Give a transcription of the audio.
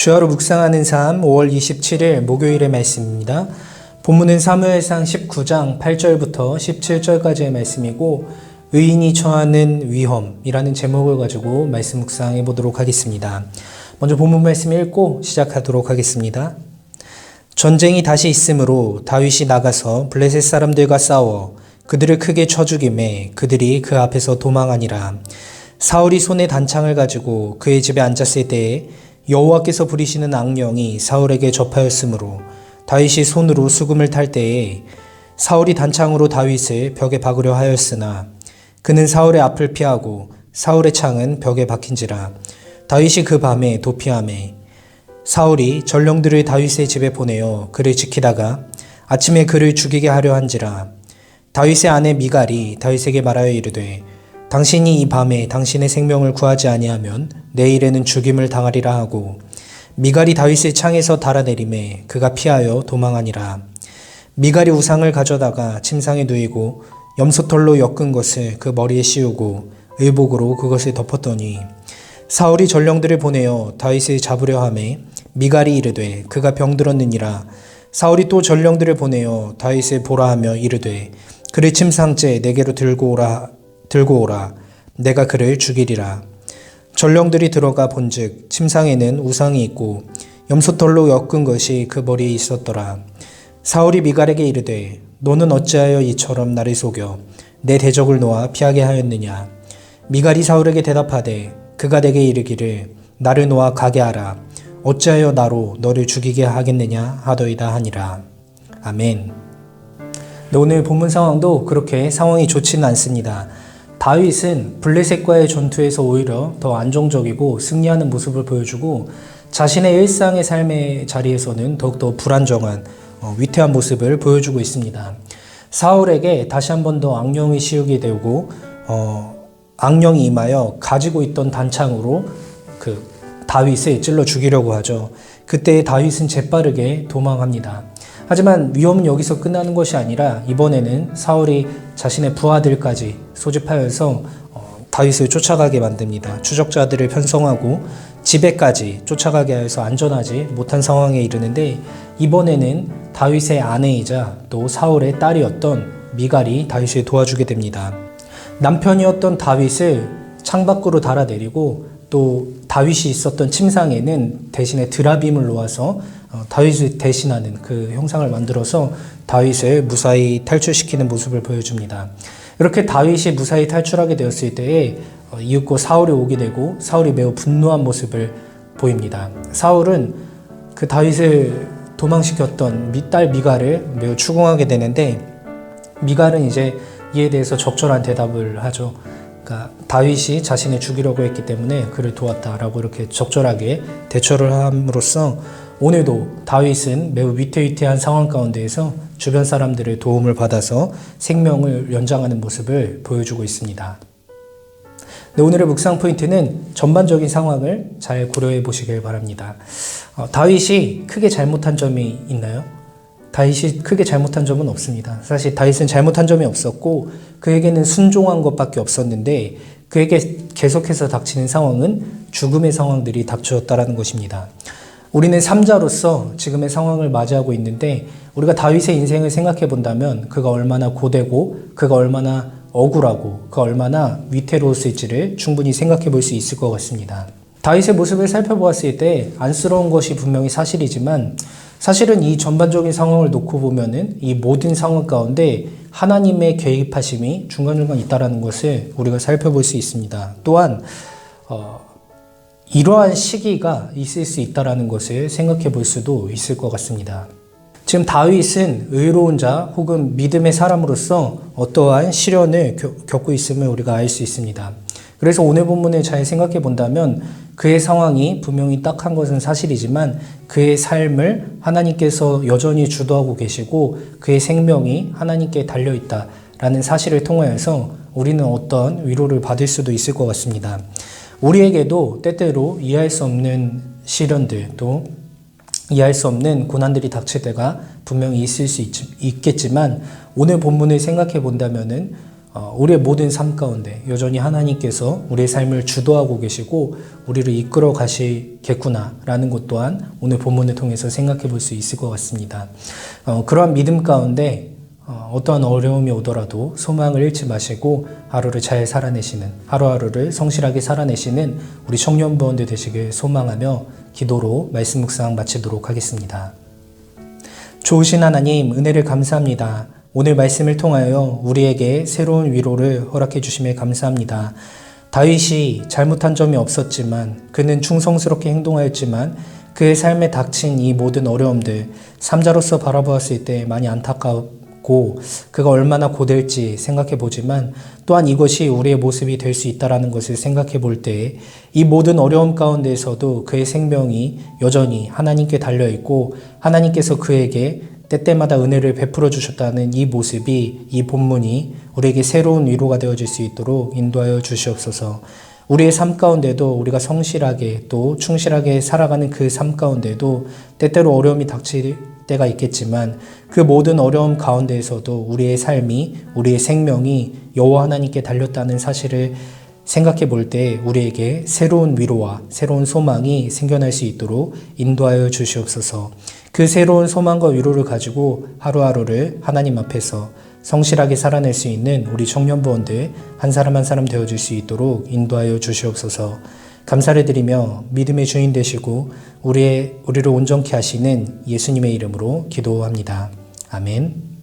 주야로 묵상하는 삶 5월 27일 목요일의 말씀입니다. 본문은 사무엘상 19장 8절부터 17절까지의 말씀이고 의인이 처하는 위험이라는 제목을 가지고 말씀 묵상해 보도록 하겠습니다. 먼저 본문 말씀 읽고 시작하도록 하겠습니다. 전쟁이 다시 있으므로 다윗이 나가서 블레셋 사람들과 싸워 그들을 크게 쳐 죽이매 그들이 그 앞에서 도망하니라. 사울이 손에 단창을 가지고 그의 집에 앉았을 때에 여호와께서 부리시는 악령이 사울에게 접하였으므로 다윗이 손으로 수금을 탈 때에 사울이 단창으로 다윗을 벽에 박으려 하였으나 그는 사울의 앞을 피하고 사울의 창은 벽에 박힌지라. 다윗이 그 밤에 도피하매 사울이 전령들을 다윗의 집에 보내어 그를 지키다가 아침에 그를 죽이게 하려 한지라. 다윗의 아내 미갈이 다윗에게 말하여 이르되 당신이 이 밤에 당신의 생명을 구하지 아니하면 내일에는 죽임을 당하리라 하고 미갈이 다윗의 창에서 달아내림에 그가 피하여 도망하니라. 미갈이 우상을 가져다가 침상에 누이고 염소털로 엮은 것을 그 머리에 씌우고 의복으로 그것을 덮었더니 사울이 전령들을 보내어 다윗을 잡으려 하매 미갈이 이르되 그가 병들었느니라. 사울이 또 전령들을 보내어 다윗을 보라 하며 이르되 그를 침상째 내게로 들고 오라 내가 그를 죽이리라. 전령들이 들어가 본즉 침상에는 우상이 있고 염소털로 엮은 것이 그 머리에 있었더라. 사울이 미갈에게 이르되 너는 어찌하여 이처럼 나를 속여 내 대적을 놓아 피하게 하였느냐. 미갈이 사울에게 대답하되 그가 내게 이르기를 나를 놓아 가게 하라. 어찌하여 나로 너를 죽이게 하겠느냐 하더이다 하니라. 아멘. 네, 오늘 본문 상황도 그렇게 상황이 좋지는 않습니다. 다윗은 블레셋과의 전투에서 오히려 더 안정적이고 승리하는 모습을 보여주고 자신의 일상의 삶의 자리에서는 더욱더 불안정한 위태한 모습을 보여주고 있습니다. 사울에게 다시 한 번 더 악령이 씌우게 되고 악령이 임하여 가지고 있던 단창으로 그 다윗을 찔러 죽이려고 하죠. 그때 다윗은 재빠르게 도망합니다. 하지만 위험은 여기서 끝나는 것이 아니라 이번에는 사울이 자신의 부하들까지 소집하여서 다윗을 쫓아가게 만듭니다. 추적자들을 편성하고 집에까지 쫓아가게 하여서 안전하지 못한 상황에 이르는데 이번에는 다윗의 아내이자 또 사울의 딸이었던 미갈이 다윗을 도와주게 됩니다. 남편이었던 다윗을 창밖으로 달아내리고 또 다윗이 있었던 침상에는 대신에 드라빔을 놓아서 다윗을 대신하는 그 형상을 만들어서 다윗을 무사히 탈출시키는 모습을 보여줍니다. 이렇게 다윗이 무사히 탈출하게 되었을 때에 이윽고 사울이 오게 되고 사울이 매우 분노한 모습을 보입니다. 사울은 그 다윗을 도망시켰던 딸 미갈을 매우 추궁하게 되는데 미갈은 이제 이에 대해서 적절한 대답을 하죠. 그러니까 다윗이 자신을 죽이려고 했기 때문에 그를 도왔다라고 이렇게 적절하게 대처를 함으로써 오늘도 다윗은 매우 위태위태한 상황 가운데에서 주변 사람들의 도움을 받아서 생명을 연장하는 모습을 보여주고 있습니다. 네, 오늘의 묵상 포인트는 전반적인 상황을 잘 고려해 보시길 바랍니다. 다윗이 크게 잘못한 점이 있나요? 다윗이 크게 잘못한 점은 없습니다. 사실 다윗은 잘못한 점이 없었고 그에게는 순종한 것밖에 없었는데 그에게 계속해서 닥치는 상황은 죽음의 상황들이 닥쳐졌다는 것입니다. 우리는 삼자로서 지금의 상황을 맞이하고 있는데 우리가 다윗의 인생을 생각해 본다면 그가 얼마나 고되고 그가 얼마나 억울하고 그가 얼마나 위태로웠을지를 충분히 생각해 볼 수 있을 것 같습니다. 다윗의 모습을 살펴보았을 때 안쓰러운 것이 분명히 사실이지만 사실은 이 전반적인 상황을 놓고 보면은 이 모든 상황 가운데 하나님의 개입하심이 중간중간 있다는 것을 우리가 살펴볼 수 있습니다. 또한 이러한 시기가 있을 수 있다는 것을 생각해 볼 수도 있을 것 같습니다. 지금 다윗은 의로운 자 혹은 믿음의 사람으로서 어떠한 시련을 겪고 있음을 우리가 알 수 있습니다. 그래서 오늘 본문을 잘 생각해 본다면 그의 상황이 분명히 딱한 것은 사실이지만 그의 삶을 하나님께서 여전히 주도하고 계시고 그의 생명이 하나님께 달려있다라는 사실을 통하여서 우리는 어떤 위로를 받을 수도 있을 것 같습니다. 우리에게도 때때로 이해할 수 없는 시련들 또 이해할 수 없는 고난들이 닥칠 때가 분명히 있을 수 있겠지만 오늘 본문을 생각해 본다면은 우리의 모든 삶 가운데 여전히 하나님께서 우리의 삶을 주도하고 계시고 우리를 이끌어 가시겠구나라는 것 또한 오늘 본문을 통해서 생각해 볼 수 있을 것 같습니다. 그러한 믿음 가운데 어떠한 어려움이 오더라도 소망을 잃지 마시고 하루를 잘 살아내시는, 하루하루를 성실하게 살아내시는 우리 청년부원들 되시길 소망하며 기도로 말씀 묵상 마치도록 하겠습니다. 좋으신 하나님, 은혜를 감사합니다. 오늘 말씀을 통하여 우리에게 새로운 위로를 허락해 주심에 감사합니다. 다윗이 잘못한 점이 없었지만, 그는 충성스럽게 행동하였지만 그의 삶에 닥친 이 모든 어려움들, 삼자로서 바라보았을 때 많이 안타깝고 그가 얼마나 고될지 생각해 보지만, 또한 이것이 우리의 모습이 될 수 있다는 것을 생각해 볼 때 이 모든 어려움 가운데에서도 그의 생명이 여전히 하나님께 달려있고 하나님께서 그에게 때때마다 은혜를 베풀어 주셨다는 이 모습이, 이 본문이 우리에게 새로운 위로가 되어질 수 있도록 인도하여 주시옵소서. 우리의 삶 가운데도 우리가 성실하게 또 충실하게 살아가는 그 삶 가운데도 때때로 어려움이 닥칠 때가 있겠지만 그 모든 어려움 가운데에서도 우리의 삶이, 우리의 생명이 여호와 하나님께 달렸다는 사실을 생각해 볼 때 우리에게 새로운 위로와 새로운 소망이 생겨날 수 있도록 인도하여 주시옵소서. 그 새로운 소망과 위로를 가지고 하루하루를 하나님 앞에서 성실하게 살아낼 수 있는 우리 청년부원들 한 사람 한 사람 되어줄 수 있도록 인도하여 주시옵소서. 감사를 드리며 믿음의 주인 되시고 우리를 온전케 하시는 예수님의 이름으로 기도합니다. 아멘.